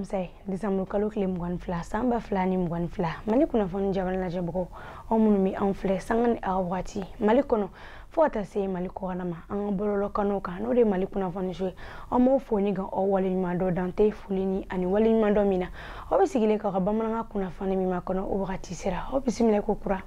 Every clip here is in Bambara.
Alamsay disamlu kalo kile mwan fla samba fla ni mwan fla Malikunafoni jaban la jabgo omunumi anfle sangan awati Malikono fota se Malikonama an bololo kanoka no de Malikunafoni jwe omo foni ga o wali mando dante fulini ani wali mando mina obisigile ka Bamanakan kunafoni mi makono obati sera obisimile kokura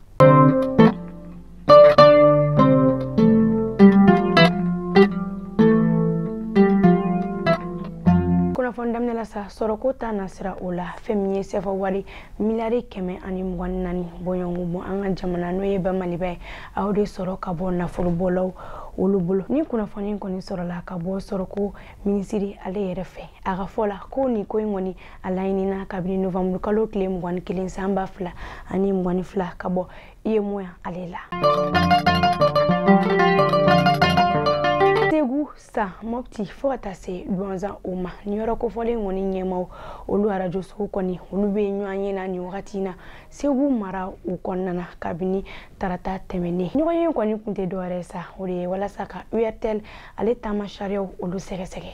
fondamne la sa soroko ta nasira ola femye sefa wari milari keme ani mwanani boyongu mo anga jamana no yeba malibe awde soroka bo na fulbolo ulubulo ni kunafoni ko ni sorola ka bo soroko ministiri ale yerefe aga fola ko ni ko ngoni alaini na kabini novembre kalo klem wan kilin samba fla ani mwani fla ka bo iye moya alela Tegu sa mopti fota se duanza oma nyoro ko fole ngoni nyema olu arajo so koni olu be nywanye na ni wakati na segu mara ukonna kabini tarata temene nyoye koni kunte do aresa ori wala saka uyatel ale tama shario olu sege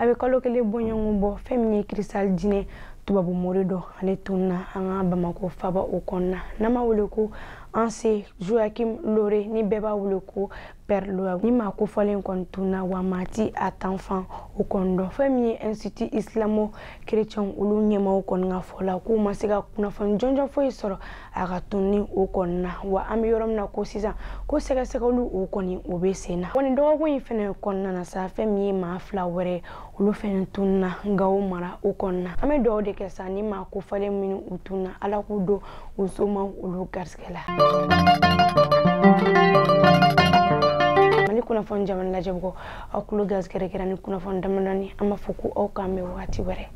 abe kolo kele bonyongo bo femni kristal dine tubabu morido ale tunna anga Bamako faba ukonna nama wuluku anse Joachim Lore ni beba wuluku perlo ni mako folen kontuna wa mati atanfan ukondo fami institut islamo chrétien ulu nyema ukonna fola ku masiga kuna fan jonjo fo isoro aga tunni ukonna wa amiyoram na ko sisa ko sega sega ulu ukoni obesena woni do ko yifene konna na sa fami ma flawere ulu fen tunna ngaw mara ukonna ame do de kesa ni mako folen minu utuna ala kudo usoma ulu garskela Malikunafoni jaman la jabgo akulu gas kere kere ni kunafoni damanani ama fuku au kame wati were